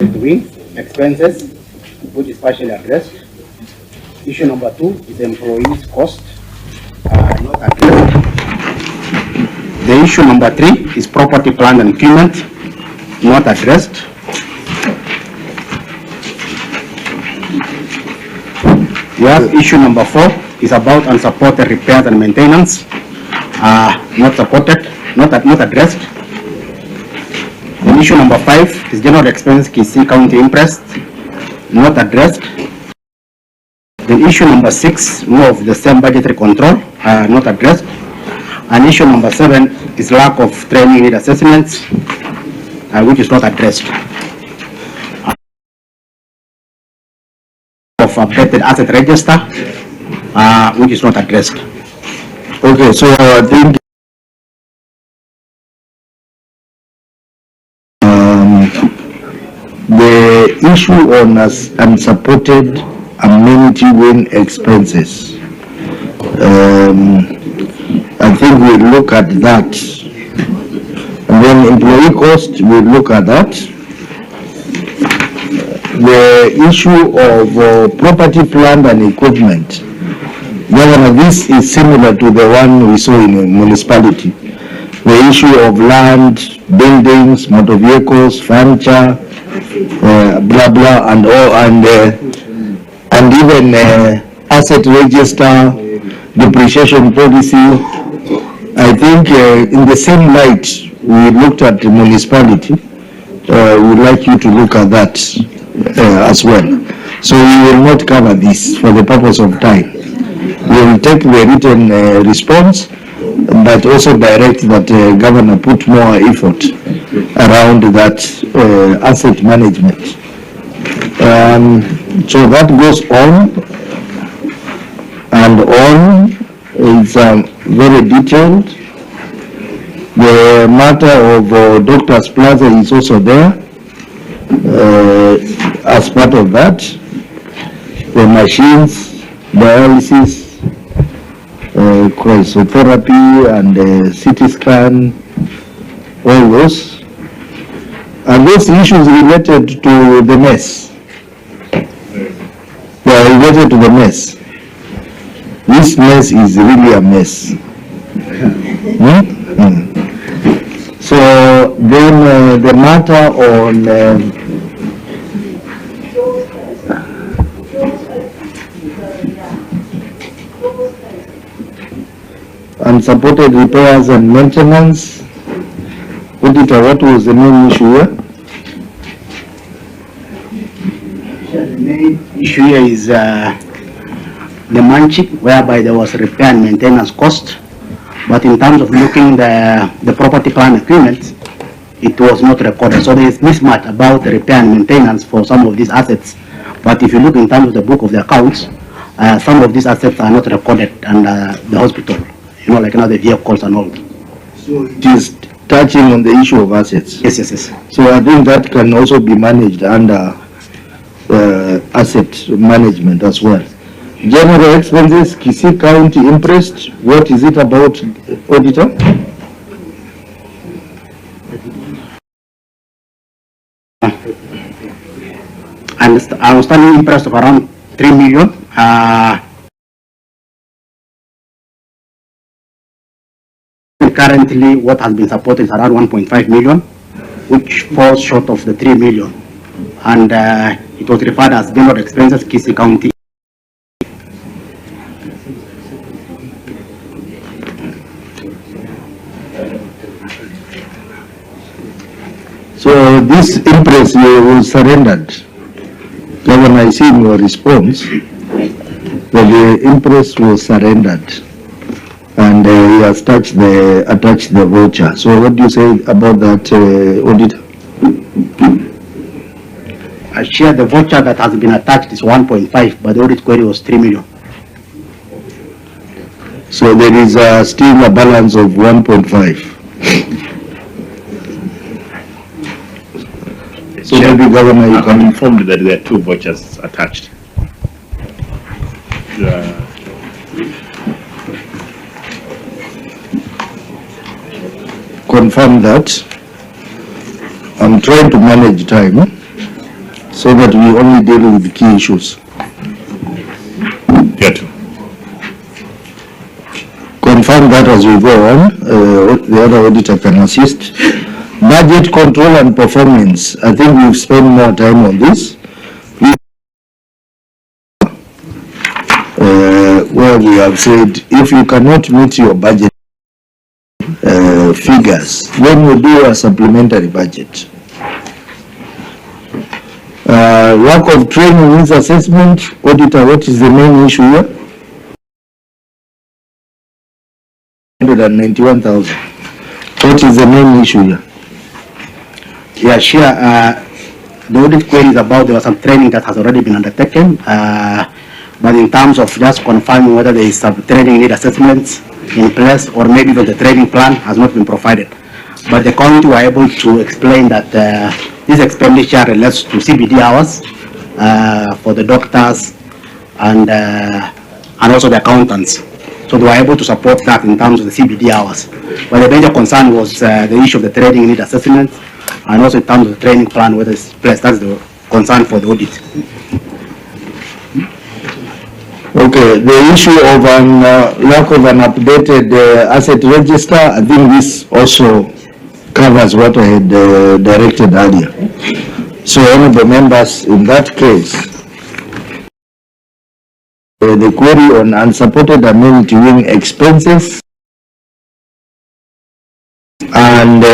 Wings, expenses, which is partially addressed. Issue number 2 is employees' cost, not addressed. The issue number 3 is property, plant, and equipment, not addressed. We have issue number 4 is about unsupported repairs and maintenance, not supported, not addressed. Then issue number 5 is general expenses, KC county interest, not addressed. Then issue number 6, more of the same budgetary control, not addressed. And issue number 7 is lack of training need assessments, which is not addressed. Of updated asset register, which is not addressed. Okay, so I think the issue on unsupported amenity wing expenses, I think we look at that, and then employee cost, we look at that. The issue of property, plant, and equipment, Governor, this is similar to the one we saw in a municipality. The issue of land, buildings, motor vehicles, furniture, blah blah, and all, and even asset register, depreciation policy. I think in the same light we looked at the municipality. We'd like you to look at that as well. So we will not cover this for the purpose of time. We will take the written response, but also direct that Governor put more effort around that asset management. So that goes on and on. It's very detailed. The matter of Doctor's Plaza is also there as part of that. The machines, dialysis, cryotherapy, and CT scan, all those. And those issues related to the mess. They are related to the mess. This mess is really a mess. So then the matter on unsupported repairs and maintenance. Auditor, what was the main issue here? The main issue here is the manchik, whereby there was repair and maintenance cost, but in terms of looking the property, plant, equipment, it was not recorded. So there is mismatch about the repair and maintenance for some of these assets. But if you look in terms of the book of the accounts, some of these assets are not recorded under the hospital. You know, like the vehicles and all. So it is touching on the issue of assets. Yes, yes, yes. So I think that can also be managed under asset management as well. General expenses, KC County interest, what is it about, Auditor? And outstanding interest of around 3 million. Currently, what has been supported is around 1.5 million, which falls short of the 3 million. And it was referred as general expenses, KC County. So this interest was surrendered. Governor, I see in your response that the interest was surrendered, and he has attached the voucher. So what do you say about that, Auditor? I share the voucher that has been attached is 1.5, but the audit query was 3 million. So there is still a balance of 1.5. So maybe, Governor, you can informed that there are 2 vouchers attached. Confirm that. I'm trying to manage time. so that we only deal with the key issues. Here too. Confirm that as we go on, the other auditor can assist. Budget control and performance, I think we've spent more time on this. Where we have said, if you cannot meet your budget figures, then you do a supplementary budget. Lack of training needs assessment. Auditor, what is the main issue here? 191,000. What is the main issue here? Yeah, sure. The audit query is about there was some training that has already been undertaken, but in terms of just confirming whether there is some training need assessments in place or maybe the training plan has not been provided. But the county were able to explain that this expenditure relates to CBD hours for the doctors and also the accountants. So they were able to support that in terms of the CBD hours. But the major concern was the issue of the training need assessments and also in terms of the training plan, whether it's placed. That's the concern for the audit. Okay, the issue of lack of an updated asset register, I think this also covers what I had directed earlier. So honorable members, in that case, the query on unsupported amenity wing expenses and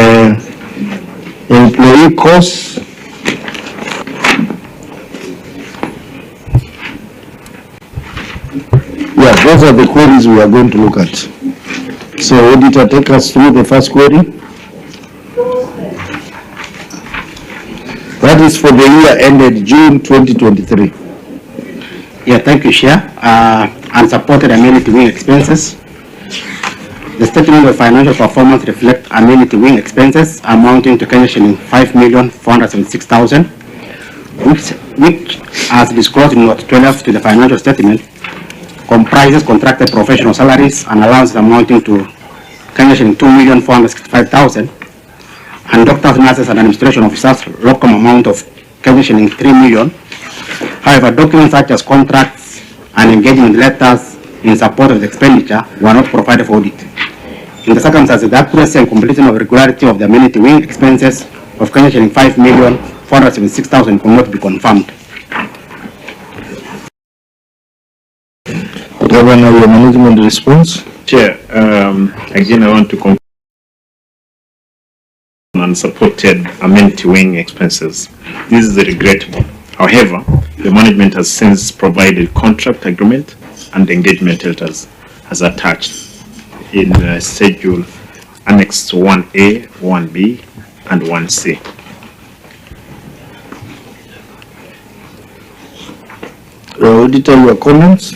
employee costs. Yeah, those are the queries we are going to look at. So auditor, take us through the first query. That is for the year ended June 2023. Yeah, thank you, Chair. Unsupported amenity wing expenses. The statement of financial performance reflects amenity wing expenses amounting to Kenya shilling 5,476,000, which, as disclosed in Note 12 to the financial statement, comprises contracted professional salaries and allowances amounting to Kenya shilling 2,465,000, and doctors, nurses, and administration officers locum amount of Kenya shilling 3 million. However, documents such as contracts and engagement letters in support of the expenditure were not provided for audit. In the circumstances, the accuracy and completion of regularity of the amenity wing expenses of Kenya shilling 5,476,000 could not be confirmed. Governor, your management response? Chair, again, I want to confirm unsupported amenity wing expenses. This is regrettable. However, the management has since provided contract agreement and engagement letters as attached in schedule Annex 1A, 1B, and 1C. Auditor, your comments?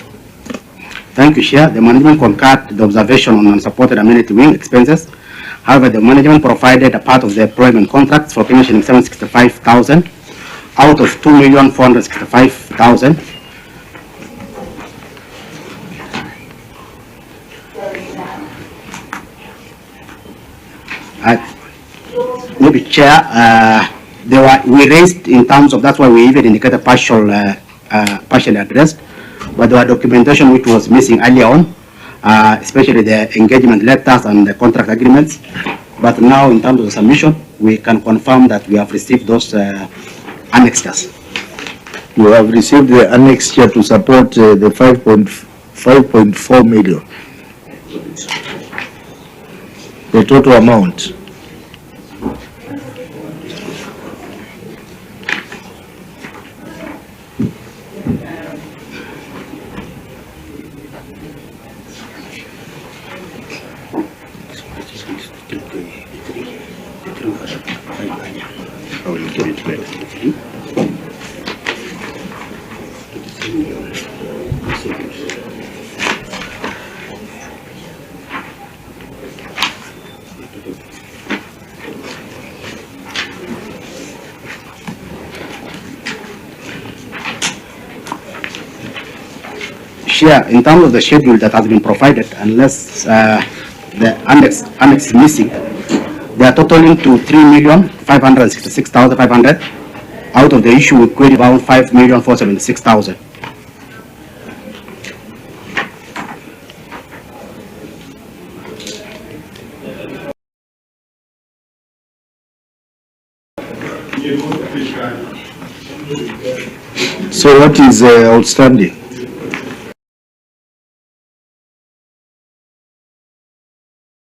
Thank you, Chair. The management concurred the observation on unsupported amenity wing expenses. However, the management provided a part of the employment contracts for Kenya shilling 765,000 out of 2,465,000. Maybe, Chair, we raised in terms of, that's why we even indicated partially addressed, but there were documentation which was missing earlier on, especially the engagement letters and the contract agreements. But now, in terms of the submission, we can confirm that we have received those annexures. You have received the annexure to support the 5.4 million. The total amount. I will give it later. Chair, in terms of the schedule that has been provided, unless the annex is missing, they are totaling to 3,566,500. Out of the issue, we queried about 5,476,000. So what is outstanding?